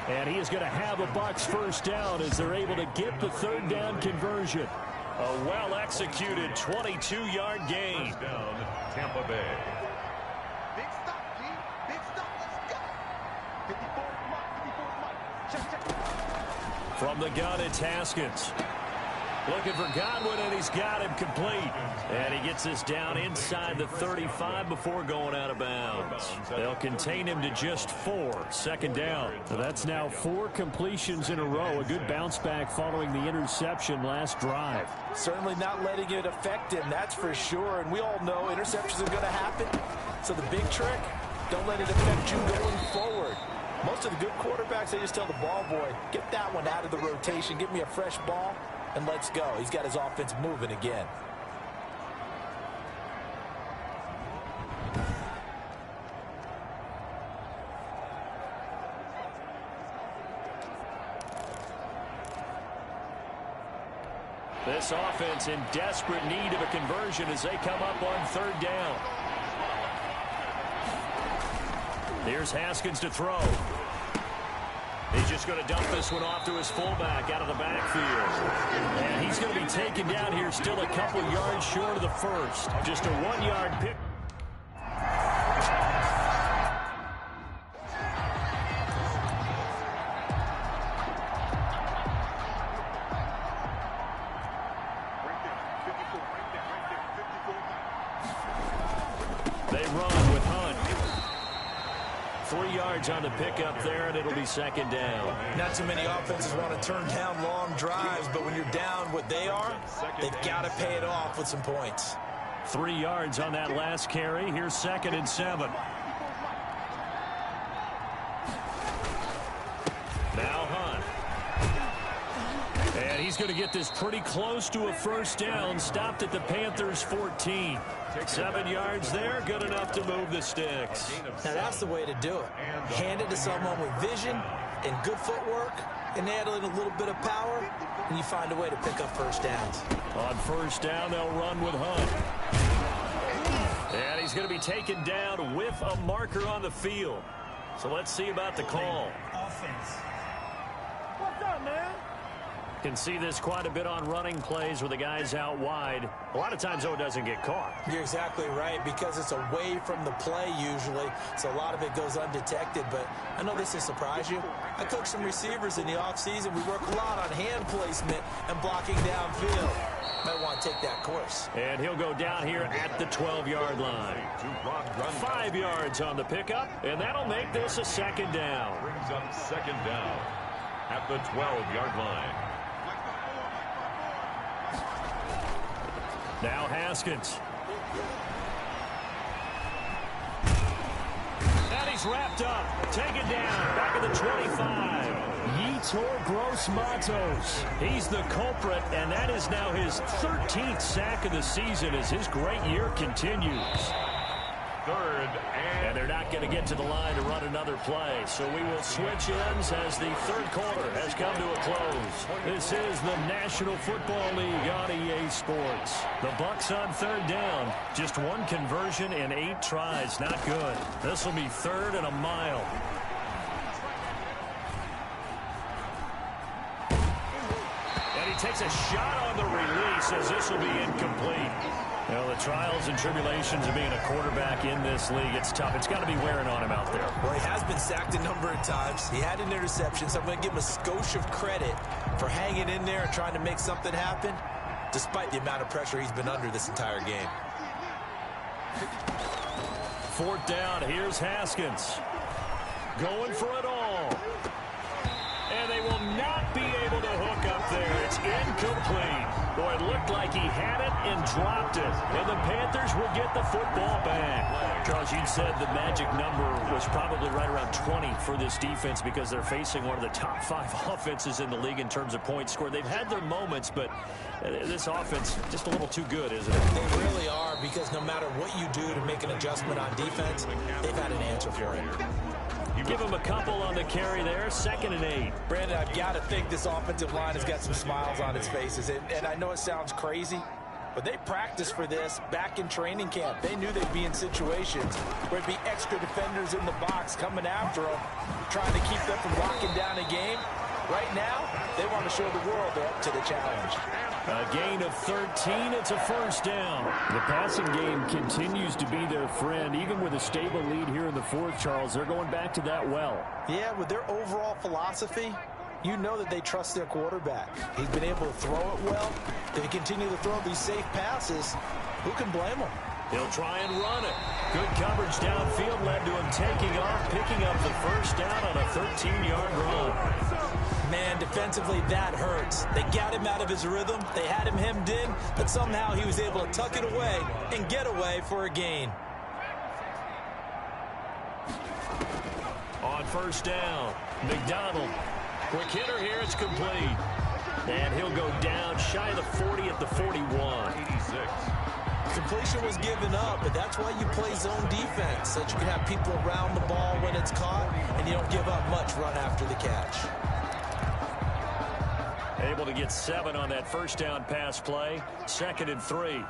And he is going to have a Bucs first down as they're able to get the 3rd down conversion. A well-executed 22-yard gain. First down, Tampa Bay. Big stop, G. Big stop. Let's go. 54 Check. From the gun, it's Haskins. Looking for Godwin, and he's got him complete. And he gets this down inside the 35 before going out of bounds. They'll contain him to just 4. 2nd down. So that's now 4 completions in a row. A good bounce back following the interception last drive. Certainly not letting it affect him, that's for sure. And we all know interceptions are going to happen. So the big trick, don't let it affect you going forward. Most of the good quarterbacks, they just tell the ball boy, get that one out of the rotation, give me a fresh ball, and let's go. He's got his offense moving again. This offense in desperate need of a conversion as they come up on 3rd down. Here's Haskins to throw. He's just going to dump this one off to his fullback out of the backfield. And he's going to be taken down here still a couple yards short of the first. Just a 1-yard pick. They run with Hunt. 3 yards on the pickup there, and it'll be 2nd down. Not too many offenses want to turn down long drives, but when you're down what they are, they've got to pay it off with some points. 3 yards on that last carry. Here's 2nd and 7. Now Hunt. And he's going to get this pretty close to a first down. Stopped at the Panthers' 14. 7 yards there, good enough to move the sticks. Now that's the way to do it. Hand it to someone with vision and good footwork, and add in a little bit of power, and you find a way to pick up first downs. On 1st down, they'll run with Hunt. And he's going to be taken down with a marker on the field. So let's see about the call. Offense. What's up, man? Can see this quite a bit on running plays where the guy's out wide. A lot of times, though, it doesn't get caught. You're exactly right, because it's away from the play usually, so a lot of it goes undetected. But I know this will surprise you. I coach some receivers in the offseason. We work a lot on hand placement and blocking downfield. Might want to take that course. And he'll go down here at the 12-yard line. 5 yards on the pickup, and that'll make this a 2nd down. Brings up 2nd down at the 12-yard line. Now Haskins. And he's wrapped up. Taken down. Back at the 25. Yetur Gross-Matos. He's the culprit, and that is now his 13th sack of the season as his great year continues. third. And they're not going to get to the line to run another play. So we will switch ends as the third quarter has come to a close. This is the National Football League on EA Sports. The Bucs on third down. Just one conversion in 8 tries. Not good. This will be third and a mile. And he takes a shot on the release as this will be incomplete. Well, the trials and tribulations of being a quarterback in this league, it's tough. It's got to be wearing on him out there. Well, he has been sacked a number of times. He had an interception, so I'm going to give him a skosh of credit for hanging in there and trying to make something happen, despite the amount of pressure he's been under this entire game. Fourth down, here's Haskins. Going for it all. And they will not be able to hook up there. It's incomplete. Boy, it looked like he had it and dropped it. And the Panthers will get the football back. Charles, you said the magic number was probably right around 20 for this defense because they're facing one of the top 5 offenses in the league in terms of points scored. They've had their moments, but this offense just a little too good, isn't it? They really are, because no matter what you do to make an adjustment on defense, they've had an answer for it. You give him a couple on the carry there, 2nd and 8. Brandon, I've got to think this offensive line has got some smiles on its faces. And I know it sounds crazy, but they practiced for this back in training camp. They knew they'd be in situations where it'd be extra defenders in the box coming after them, trying to keep them from locking down a game. Right now, they want to show the world they're up to the challenge. A gain of 13. It's a first down. The passing game continues to be their friend. Even with a stable lead here in the fourth, Charles, they're going back to that well. Yeah, with their overall philosophy, you know that they trust their quarterback. He's been able to throw it well. They continue to throw these safe passes. Who can blame them? He'll try and run it. Good coverage downfield led to him taking off, picking up the first down on a 13-yard run. Man, defensively, that hurts. They got him out of his rhythm. They had him hemmed in, but somehow he was able to tuck it away and get away for a gain. On first down, McDonald. Quick hitter here, it's complete. And he'll go down shy of the 40 at the 41. 86. Completion was given up, but that's why you play zone defense, so that you can have people around the ball when it's caught, and you don't give up much run after the catch. Able to get 7 on that first down pass play. 2nd and 3.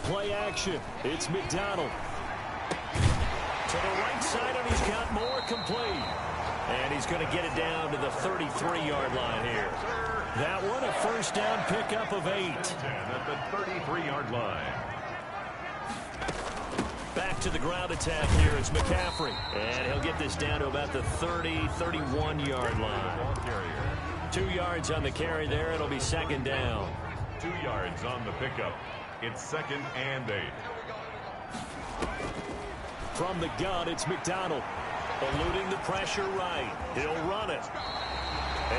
Play action. It's McDonald. To the right side, and he's got more complete. And he's going to get it down to the 33-yard line here. That one, a first down pickup of 8. 10 at the 33-yard line. Back to the ground attack here. It's McCaffrey. And he'll get this down to about the 30, 31-yard line. 2 yards on the carry there. It'll be 2nd down. 2 yards on the pickup. It's 2nd and 8. From the gun, it's McDonald. Eluding the pressure right. He'll run it.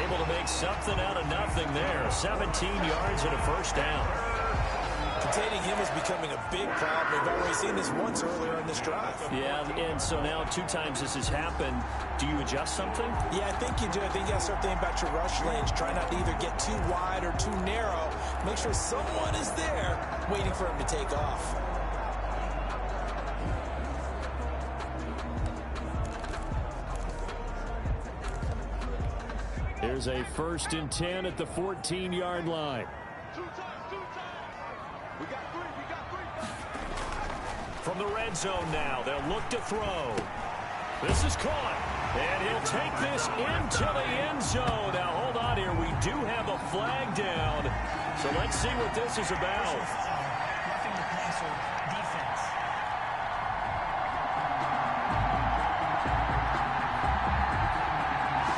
Able to make something out of nothing there. 17 yards and a first down. Containing him is becoming a big problem. We've already seen this once earlier in this drive. Yeah, and so now 2 times this has happened. Do you adjust something? Yeah, I think you do. I think you got to start thinking about your rush lanes. Try not to either get too wide or too narrow. Make sure someone is there waiting for him to take off. Here's a 1st and 10 at the 14-yard line. From the red zone now, they'll look to throw. This is caught, and he'll take this into the end zone. Now, hold on here. We do have a flag down, so let's see what this is about. Roughing the passer defense.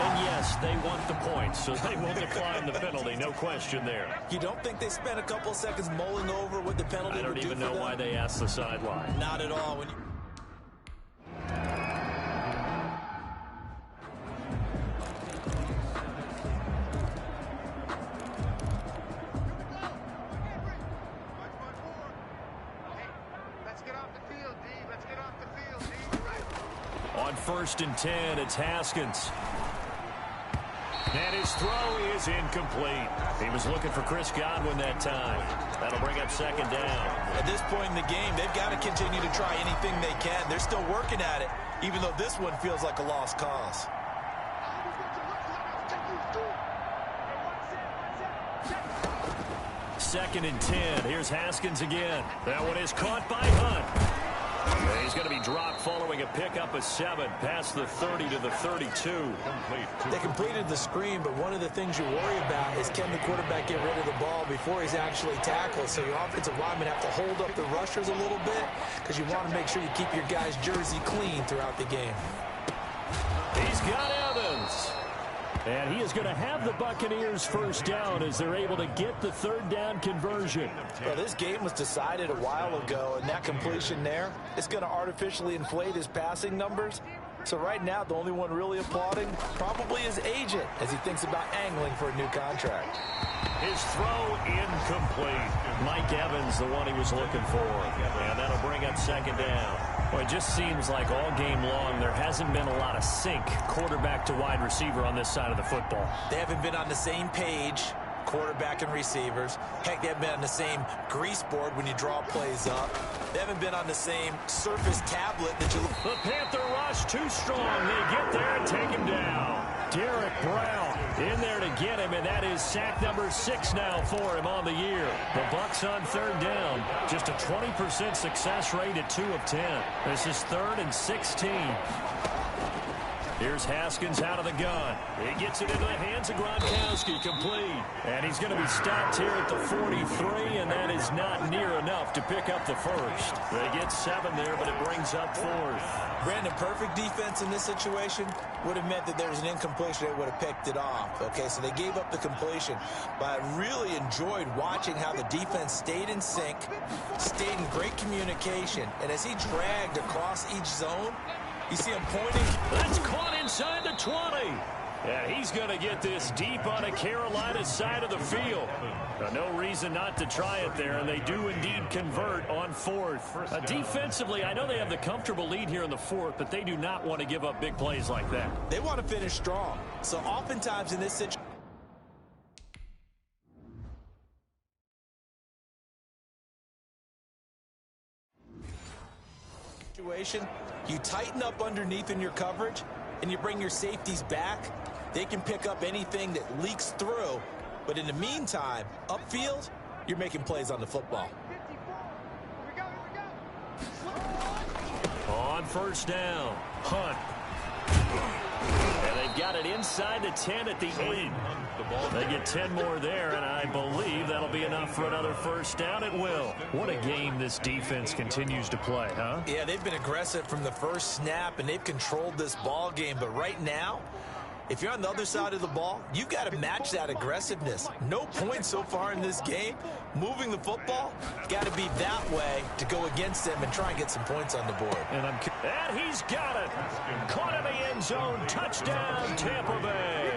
And yes, they want the points, so they will decline the penalty. No question there. You don't think they spent a couple seconds mulling over what the penalty I would don't do even for know them? why they asked the sideline. Not at all. When you... On 1st and 10, it's Haskins. And his throw is incomplete. He was looking for Chris Godwin that time. That'll bring up second down. At this point in the game, they've got to continue to try anything they can. They're still working at it, even though this one feels like a lost cause. Second and 10. Here's Haskins again. That one is caught by Hunt. He's going to be dropped following a pickup of 7 past the 30 to the 32. They completed the screen, but one of the things you worry about is can the quarterback get rid of the ball before he's actually tackled? So your offensive linemen have to hold up the rushers a little bit because you want to make sure you keep your guy's jersey clean throughout the game. He's got Evans. And he is going to have the Buccaneers first down as they're able to get the third down conversion. Well, this game was decided a while ago, and that completion there is going to artificially inflate his passing numbers. So right now, the only one really applauding probably his agent as he thinks about angling for a new contract. His throw incomplete. Mike Evans, the one he was looking for. And that'll bring up second down. Well, it just seems like all game long there hasn't been a lot of sync quarterback to wide receiver on this side of the football. They haven't been on the same page, quarterback and receivers. Heck, they haven't been on the same grease board when you draw plays up. They haven't been on the same surface tablet that you... The Panther rush too strong. They get there and take him down. Derek Brown in there to get him, and that is sack number 6 now for him on the year. The Bucs on third down. Just a 20% success rate at 2 of 10. This is 3rd and 16. Here's Haskins out of the gun. He gets it into the hands of Gronkowski, complete. And he's going to be stopped here at the 43, and that is not near enough to pick up the first. They get 7 there, but it brings up 4th. Brandon, perfect defense in this situation would have meant that there was an incompletion. They would have picked it off. Okay, so they gave up the completion. But I really enjoyed watching how the defense stayed in sync, stayed in great communication. And as he dragged across each zone, you see him pointing. That's caught inside the 20. Yeah, he's going to get this deep on a Carolina side of the field. No reason not to try it there, and they do indeed convert on 4th. Defensively, I know they have the comfortable lead here in the 4th, but they do not want to give up big plays like that. They want to finish strong. So oftentimes in this situation, you tighten up underneath in your coverage, and you bring your safeties back. They can pick up anything that leaks through. But in the meantime, upfield, you're making plays on the football. On first down, Hunt. And they've got it inside the 10 at the 8. They get 10 more there, and I believe that'll be enough for another first down. It will. What a game this defense continues to play, huh? Yeah, they've been aggressive from the first snap, and they've controlled this ball game. But right now, if you're on the other side of the ball, you've got to match that aggressiveness. No points so far in this game. Moving the football, got to be that way to go against them and try and get some points on the board. And he's got it. Caught in the end zone. Touchdown, Tampa Bay.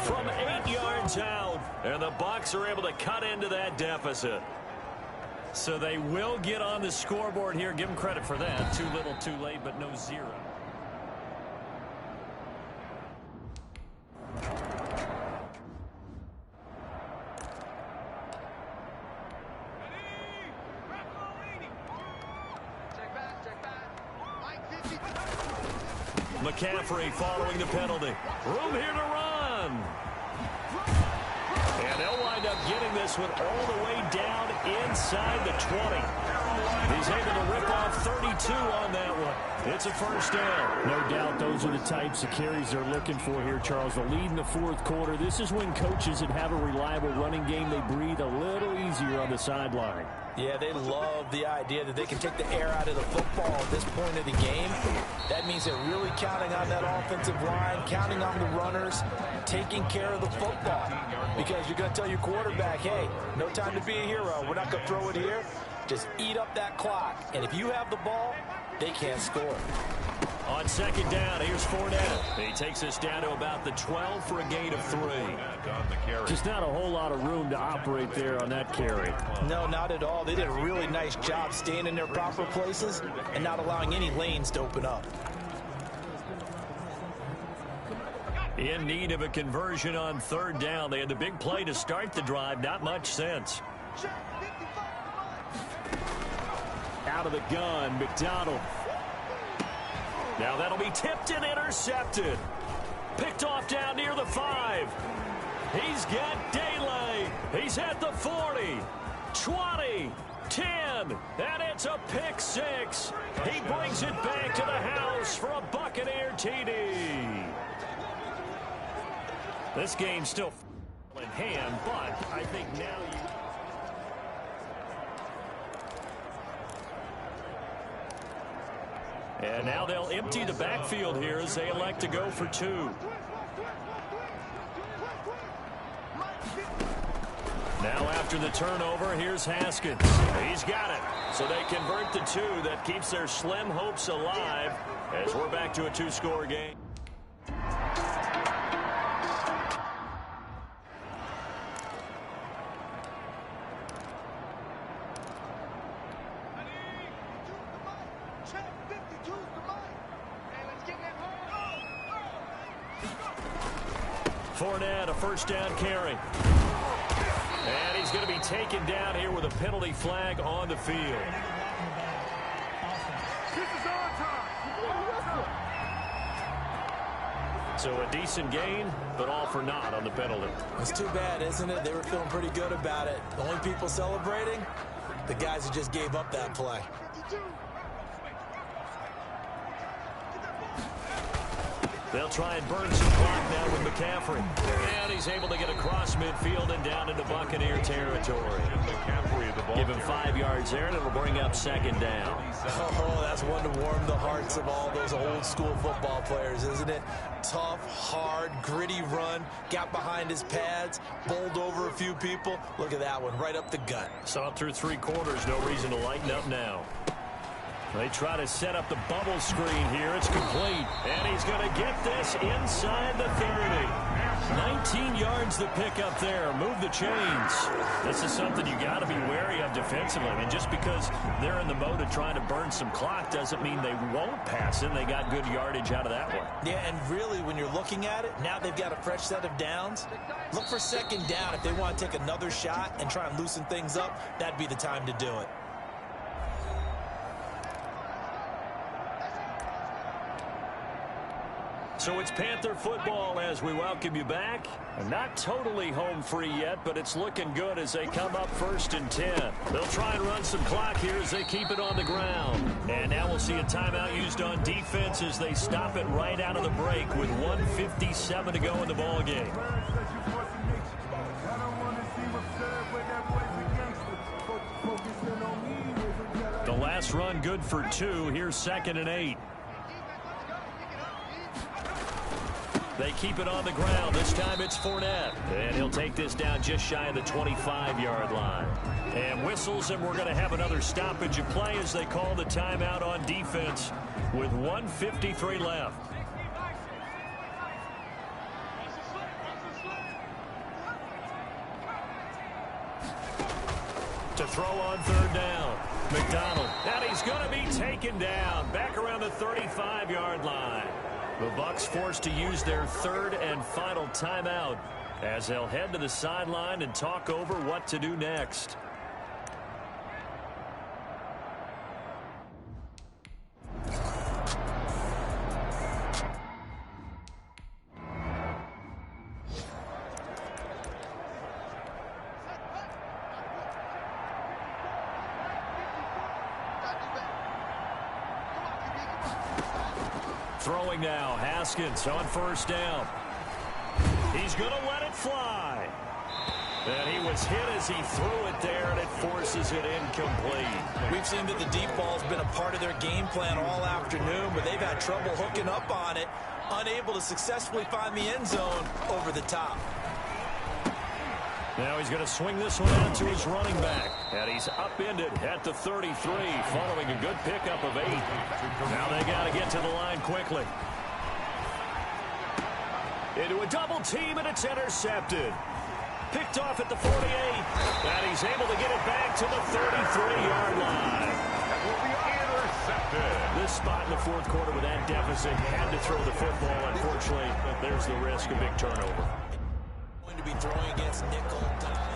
From 8 yards out. And the Bucs are able to cut into that deficit. So they will get on the scoreboard here. Give them credit for that. Too little, too late, but no 0. McCaffrey following the penalty. Room here to run. And they'll wind up getting this one all the way down inside the 20. He's able to rip off 32 on that one. It's a first down. No doubt those are the types of carries they're looking for here, Charles. The lead in the 4th quarter. This is when coaches that have a reliable running game, they breathe a little easier on the sideline. Yeah, they love the idea that they can take the air out of the football at this point of the game. That means they're really counting on that offensive line, counting on the runners, taking care of the football. Because you're going to tell your quarterback, hey, no time to be a hero. We're not going to throw it here. Just eat up that clock. And if you have the ball, they can't score. On second down, here's Fournette. He takes us down to about the 12 for a gain of 3. Just not a whole lot of room to operate there on that carry. No, not at all. They did a really nice job staying in their proper places and not allowing any lanes to open up. In need of a conversion on third down. They had the big play to start the drive. Not much sense. Out of the gun, McDonald. Now that'll be tipped and intercepted. Picked off down near the 5. He's got daylight. He's at the 40, 20, 10, and it's a pick 6. He brings it back to the house for a Buccaneer TD. This game's still in hand, but I think now you... And now they'll empty the backfield here as they elect to go for 2. Now after the turnover, here's Haskins. He's got it. So they convert the 2. That keeps their slim hopes alive as we're back to a 2-score game. Fournette, a first down carry. And he's going to be taken down here with a penalty flag on the field. So a decent gain, but all for naught on the penalty. It's too bad, isn't it? They were feeling pretty good about it. The only people celebrating, the guys who just gave up that play. They'll try and burn some clock now with McCaffrey. And he's able to get across midfield and down into Buccaneer territory. Give him 5 yards there, and it'll bring up second down. Oh, that's one to warm the hearts of all those old school football players, isn't it? Tough, hard, gritty run. Got behind his pads, bowled over a few people. Look at that one, right up the gut. Saw it through 3 quarters. No reason to lighten up now. They try to set up the bubble screen here. It's complete. And he's going to get this inside the 30. 19 yards the pick up there. Move the chains. This is something you got to be wary of defensively. I mean, just because they're in the mode of trying to burn some clock doesn't mean they won't pass it. They got good yardage out of that one. Yeah, and really, when you're looking at it, now they've got a fresh set of downs. Look for second down. If they want to take another shot and try and loosen things up, that'd be the time to do it. So it's Panther football as we welcome you back. Not totally home free yet, but it's looking good as they come up 1st and 10. They'll try and run some clock here as they keep it on the ground. And now we'll see a timeout used on defense as they stop it right out of the break with 1:57 to go in the ball game. The last run good for 2. Here's 2nd and 8. They keep it on the ground. This time it's Fournette. And he'll take this down just shy of the 25-yard line. And whistles, and we're going to have another stoppage of play as they call the timeout on defense with 1:53 left. To throw on 3rd down. McDonald. And he's going to be taken down back around the 35-yard line. The Bucs forced to use their 3rd and final timeout as they'll head to the sideline and talk over what to do next. Throwing now, Haskins on 1st down. He's going to let it fly. And he was hit as he threw it there, and it forces it incomplete. We've seen that the deep ball's been a part of their game plan all afternoon, but they've had trouble hooking up on it, unable to successfully find the end zone over the top. Now he's going to swing this one out to his running back. And he's upended at the 33, following a good pickup of 8. Now they got to get to the line quickly. Into a double team, and it's intercepted. Picked off at the 48. And he's able to get it back to the 33-yard line. That will be intercepted. This spot in the fourth quarter with that deficit, had to throw the football. Unfortunately, there's the risk of big turnover. Going to be throwing against nickel dime.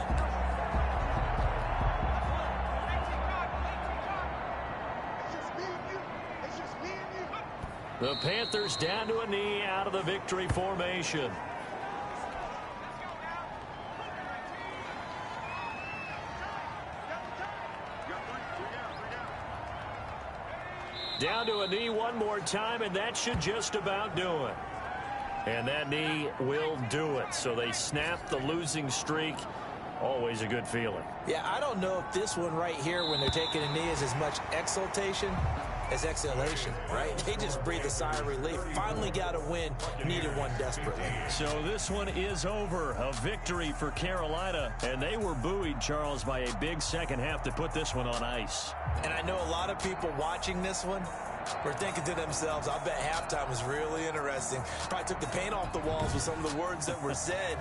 The Panthers down to a knee out of the victory formation. Down to a knee one more time, and that should just about do it. And that knee will do it. So they snap the losing streak. Always a good feeling. Yeah, I don't know if this one right here, when they're taking a knee, is as much exultation as exhalation, right? They just breathe a sigh of relief. Finally got a win. Needed one desperately. So this one is over. A victory for Carolina. And they were buoyed, Charles, by a big second half to put this one on ice. And I know a lot of people watching this one were thinking to themselves, I bet halftime was really interesting. Probably took the paint off the walls with some of the words that were said.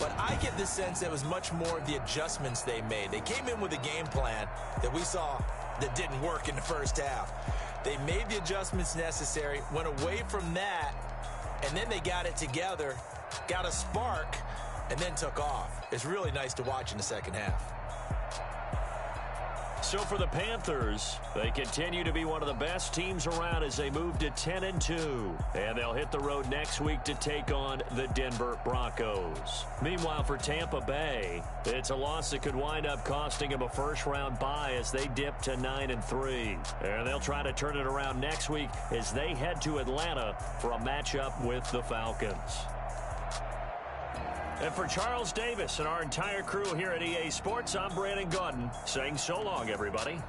But I get the sense that it was much more of the adjustments they made. They came in with a game plan that we saw that didn't work in the first half. They made the adjustments necessary, went away from that, and then they got it together, got a spark, and then took off. It's really nice to watch in the second half. So for the Panthers, they continue to be one of the best teams around as they move to 10-2. And they'll hit the road next week to take on the Denver Broncos. Meanwhile, for Tampa Bay, it's a loss that could wind up costing them a first-round bye as they dip to 9-3. And they'll try to turn it around next week as they head to Atlanta for a matchup with the Falcons. And for Charles Davis and our entire crew here at EA Sports, I'm Brandon Gaudin saying so long, everybody.